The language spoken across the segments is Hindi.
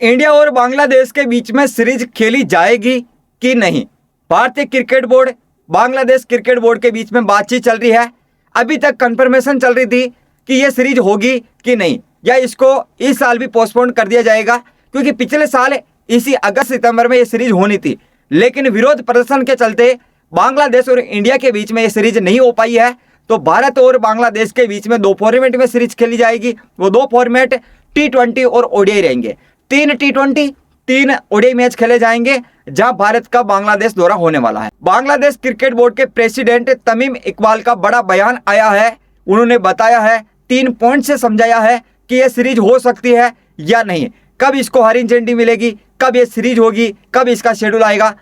इंडिया और बांग्लादेश के बीच में सीरीज खेली जाएगी कि नहीं। भारतीय cricket board, Bangladesh cricket board के बीच में बातचीत चल रही है। अभी तक कंफर्मेशन चल रही थी कि यह सीरीज होगी कि नहीं, या इसको इस साल भी पोस्टपोन कर दिया जाएगा, क्योंकि पिछले साल इसी अगस्त सितंबर में यह सीरीज होनी थी। लेकिन विरोध प्रदर्शन के चलते बांग्लादेश और इंडिया के बीच में यह सीरीज नहीं हो पाई है। तो भारत और बांग्लादेश के बीच में दो फॉर्मेट में सीरीज खेली जाएगी। वो दो फॉर्मेट T20 और ओडीआई रहेंगे। 3 T20, 3 ओडीआई मैच खेले जाएंगे, जहां भारत का बांग्लादेश दौरा होने वाला है। बांग्लादेश क्रिकेट बोर्ड के प्रेसिडेंट तमीम इकबाल का बड़ा बयान आया है। उन्होंने बताया है, 3 पॉइंट से समझाया है कि यह सीरीज हो सकती है या नहीं, कब इसको हरी झंडी मिलेगी, कब यह सीरीज होगी, कब इसका शेड्यूल आएगा।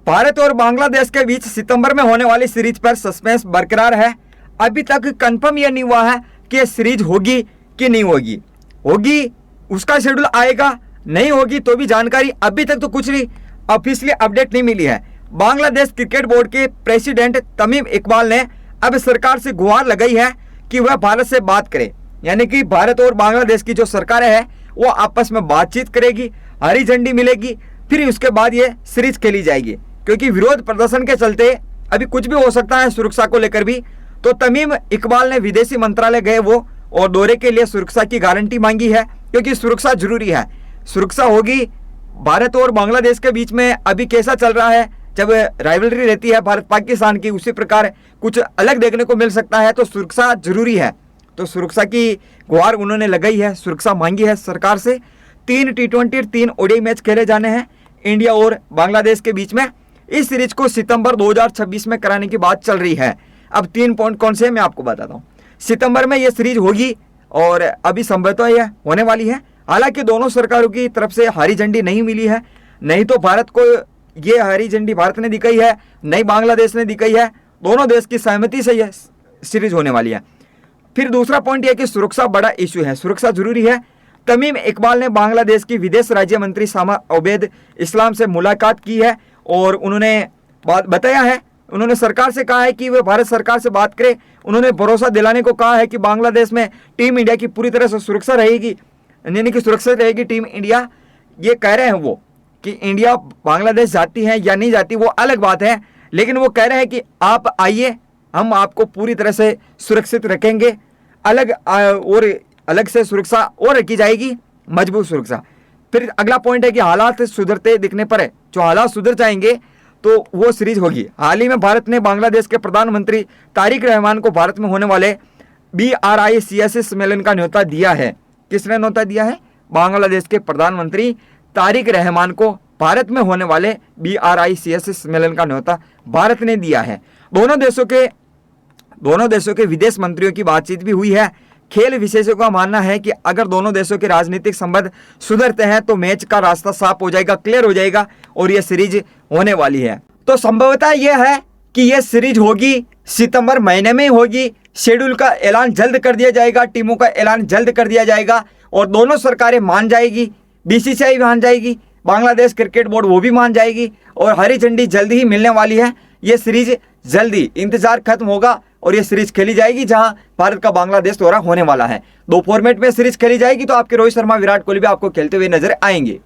भारत और बांग्लादेश के बीच सितंबर में होने वाली सीरीज पर सस्पेंस बरकरार है। अभी तक कंफर्म यह नहीं हुआ है कि यह सीरीज होगी कि नहीं होगी। होगी उसका शेड्यूल आएगा, नहीं होगी तो भी जानकारी अभी तक तो कुछ नहीं ऑफिशियली अपडेट नहीं मिली है। बांग्लादेश क्रिकेट बोर्ड के प्रेसिडेंट तमीम इकबाल ने अब सरकार से गुहार लगाई है कि वह भारत से बात करे, यानी कि भारत और बांग्लादेश की जो सरकारें हैं वो आपस में बातचीत करेगी, हरी झंडी मिलेगी, फिर उसके बाद ये सीरीज खेली जाएगी। क्योंकि विरोध प्रदर्शन के चलते अभी कुछ भी हो सकता है सुरक्षा को लेकर भी। तो तमीम इकबाल ने विदेशी मंत्रालय गए वो और दौरे के लिए सुरक्षा की गारंटी मांगी है, क्योंकि सुरक्षा जरूरी है। सुरक्षा होगी। भारत और बांग्लादेश के बीच में अभी कैसा चल रहा है, जब राइवलरी रहती है भारत पाकिस्तान की, उसी प्रकार कुछ अलग देखने को मिल सकता है। तो सुरक्षा जरूरी है, तो सुरक्षा की गुहार उन्होंने लगाई है, सुरक्षा मांगी है सरकार से। 3 T20 और 3 ओडीआई मैच खेले जाने हैं इंडिया और बांग्लादेश के बीच में। इस सीरीज को सितंबर 2026 में कराने की बात चल रही है। अब 3 पॉइंट कौन से हैं मैं आपको बताता हूँ। सितंबर में यह सीरीज होगी और अभी संभवतः यह होने वाली है। हालांकि दोनों सरकारों की तरफ से हरी झंडी नहीं मिली है, नहीं तो भारत को ये हरी झंडी भारत ने दिखाई है, नहीं बांग्लादेश ने दिखाई है। दोनों देश की सहमति से यह सीरीज होने वाली है। फिर दूसरा पॉइंट यह कि सुरक्षा बड़ा इशू है, सुरक्षा जरूरी है। तमीम इकबाल ने बांग्लादेश की विदेश राज्य मंत्री सामा उबैद इस्लाम से मुलाकात की है और उन्होंने बताया है, उन्होंने सरकार से कहा है कि वे भारत सरकार से बात करें। उन्होंने भरोसा दिलाने को कहा है कि बांग्लादेश में टीम इंडिया की पूरी तरह से सुरक्षा रहेगी, यानी कि सुरक्षित रहेगी टीम इंडिया। ये कह रहे हैं वो कि इंडिया बांग्लादेश जाती है या नहीं जाती वो अलग बात है, लेकिन वो कह रहे हैं कि आप आइए, हम आपको पूरी तरह से सुरक्षित रखेंगे। अलग से सुरक्षा और रखी जाएगी, मजबूत सुरक्षा। फिर अगला पॉइंट है कि हालात सुधरते दिखने पर है, जो हालात सुधर जाएंगे तो वो सीरीज होगी। हाल ही में भारत ने बांग्लादेश के प्रधानमंत्री तारिक रहमान को भारत में होने वाले BRICS सम्मेलन का न्योता दिया है। किसने न्योता दिया है? बांग्लादेश के प्रधानमंत्री तारिक रहमान को भारत में होने वाले BRICS सम्मेलन का न्योता भारत ने दिया है। दोनों देशों के विदेश मंत्रियों की बातचीत भी हुई है। खेल विशेषज्ञों का मानना है कि अगर दोनों देशों के राजनीतिक संबंध सुधरते हैं तो मैच का रास्ता साफ हो जाएगा, क्लियर हो जाएगा और यह सीरीज होने वाली है। तो संभवतः यह है कि यह सीरीज होगी, सितंबर महीने में होगी। शेड्यूल का ऐलान जल्द कर दिया जाएगा, टीमों का ऐलान जल्द कर दिया जाएगा और दोनों सरकारें मान जाएगी, BCCI मान जाएगी, बांग्लादेश क्रिकेट बोर्ड वो भी मान जाएगी और हरी झंडी जल्दी ही मिलने वाली है। यह सीरीज जल्दी, इंतजार खत्म होगा और ये सीरीज खेली जाएगी, जहां भारत का बांग्लादेश दौरा होने वाला है। 2 फॉर्मेट में सीरीज खेली जाएगी। तो आपके रोहित शर्मा, विराट कोहली भी आपको खेलते हुए नजर आएंगे।